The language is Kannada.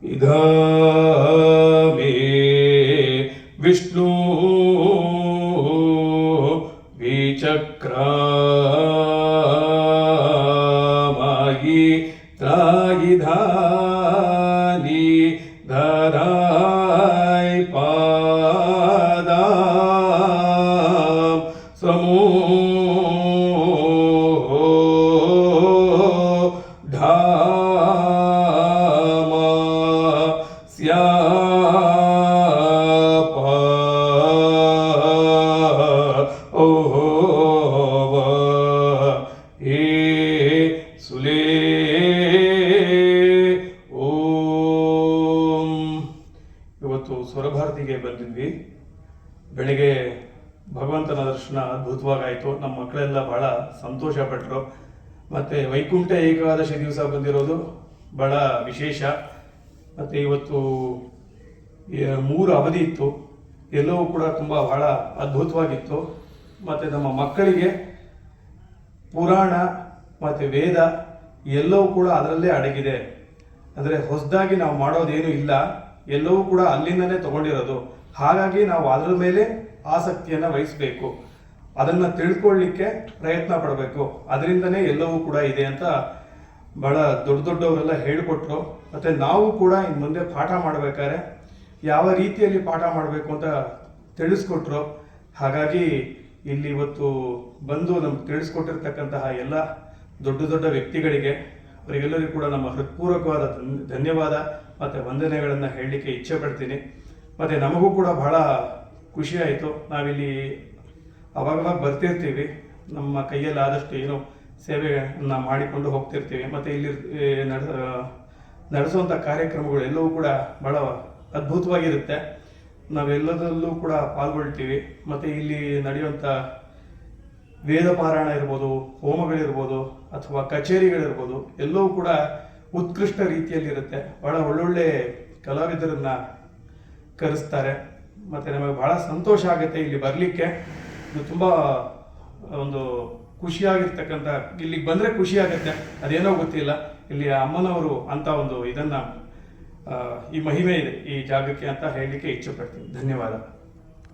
इधा मे विष्णु विचक्रामायि त्रायिधानि धराय पादा समो ಸುಲೇ ಓಂ. ಇವತ್ತು ಸ್ವರಭಾರತಿಗೆ ಬಂದಿದ್ವಿ. ಬೆಳಿಗ್ಗೆ ಭಗವಂತನ ದರ್ಶನ ಅದ್ಭುತವಾಗಾಯಿತು. ನಮ್ಮ ಮಕ್ಕಳೆಲ್ಲ ಬಹಳ ಸಂತೋಷ ಪಟ್ಟರು. ಮತ್ತು ವೈಕುಂಠ ಏಕಾದಶಿ ದಿವಸ ಬಂದಿರೋದು ಬಹಳ ವಿಶೇಷ. ಮತ್ತು ಇವತ್ತು 3 ಅವಧಿ ಇತ್ತು. ಎಲ್ಲವೂ ಕೂಡ ತುಂಬ ಬಹಳ ಅದ್ಭುತವಾಗಿತ್ತು. ಮತ್ತು ನಮ್ಮ ಮಕ್ಕಳಿಗೆ ಪುರಾಣ ಮತ್ತು ವೇದ ಎಲ್ಲವೂ ಕೂಡ ಅದರಲ್ಲೇ ಅಡಗಿದೆ. ಅಂದರೆ ಹೊಸದಾಗಿ ನಾವು ಮಾಡೋದೇನು ಇಲ್ಲ, ಎಲ್ಲವೂ ಕೂಡ ಅಲ್ಲಿಂದನೇ ತಗೊಂಡಿರೋದು. ಹಾಗಾಗಿ ನಾವು ಅದರ ಮೇಲೆ ಆಸಕ್ತಿಯನ್ನು ವಹಿಸಬೇಕು, ಅದನ್ನು ತಿಳ್ಕೊಳ್ಳಿಕ್ಕೆ ಪ್ರಯತ್ನ ಪಡಬೇಕು. ಅದರಿಂದನೇ ಎಲ್ಲವೂ ಕೂಡ ಇದೆ ಅಂತ ಭಾಳ ದೊಡ್ಡವರೆಲ್ಲ ಹೇಳಿಕೊಟ್ರು. ಮತ್ತು ನಾವು ಕೂಡ ಇನ್ನು ಮುಂದೆ ಪಾಠ ಮಾಡಬೇಕಾದ್ರೆ ಯಾವ ರೀತಿಯಲ್ಲಿ ಪಾಠ ಮಾಡಬೇಕು ಅಂತ ತಿಳಿಸ್ಕೊಟ್ರು. ಹಾಗಾಗಿ ಇಲ್ಲಿ ಇವತ್ತು ಬಂದು ನಮ್ಗೆ ತಿಳಿಸ್ಕೊಟ್ಟಿರ್ತಕ್ಕಂತಹ ಎಲ್ಲ ದೊಡ್ಡ ವ್ಯಕ್ತಿಗಳಿಗೆ, ಅವರಿಗೆಲ್ಲರಿಗೂ ಕೂಡ ನಮ್ಮ ಹೃತ್ಪೂರ್ವಕವಾದ ಧನ್ಯವಾದ ಮತ್ತು ವಂದನೆಗಳನ್ನು ಹೇಳಲಿಕ್ಕೆ ಇಚ್ಛೆ ಪಡ್ತೀನಿ. ಮತ್ತು ನಮಗೂ ಕೂಡ ಬಹಳ ಖುಷಿಯಾಯಿತು. ನಾವಿಲ್ಲಿ ಅವಾಗವಾಗ ಬರ್ತಿರ್ತೀವಿ, ನಮ್ಮ ಕೈಯಲ್ಲಿ ಆದಷ್ಟು ಏನೋ ಸೇವೆಯನ್ನು ಮಾಡಿಕೊಂಡು ಹೋಗ್ತಿರ್ತೀವಿ. ಮತ್ತು ಇಲ್ಲಿ ನಡೆಸುವಂಥ ಕಾರ್ಯಕ್ರಮಗಳು ಎಲ್ಲವೂ ಕೂಡ ಬಹಳ ಅದ್ಭುತವಾಗಿರುತ್ತೆ. ನಾವೆಲ್ಲದರಲ್ಲೂ ಕೂಡ ಪಾಲ್ಗೊಳ್ತೀವಿ. ಮತ್ತು ಇಲ್ಲಿ ನಡೆಯುವಂಥ ವೇದ ಪಾರಾಯಣ ಇರ್ಬೋದು, ಹೋಮಗಳಿರ್ಬೋದು, ಅಥವಾ ಕಚೇರಿಗಳಿರ್ಬೋದು, ಎಲ್ಲವೂ ಕೂಡ ಉತ್ಕೃಷ್ಟ ರೀತಿಯಲ್ಲಿರುತ್ತೆ. ಭಾಳ ಒಳ್ಳೊಳ್ಳೆ ಕಲಾವಿದರನ್ನು ಕರೆಸ್ತಾರೆ. ಮತ್ತು ನಮಗೆ ಭಾಳ ಸಂತೋಷ ಆಗುತ್ತೆ ಇಲ್ಲಿ ಬರಲಿಕ್ಕೆ. ಇದು ತುಂಬ ಒಂದು ಖುಷಿಯಾಗಿರ್ತಕ್ಕಂಥ, ಇಲ್ಲಿಗೆ ಬಂದರೆ ಖುಷಿ ಆಗುತ್ತೆ, ಅದೇನೋ ಗೊತ್ತಿಲ್ಲ. ಇಲ್ಲಿ ಅಮ್ಮನವರು ಅಂತ ಒಂದು ಇದನ್ನು, ಈ ಮಹಿಮೆ ಇದೆ ಈ ಜಾಗಕ್ಕೆ ಅಂತ ಹೇಳಲಿಕ್ಕೆ ಇಚ್ಛೆ ಪಡ್ತೀನಿ. ಧನ್ಯವಾದ.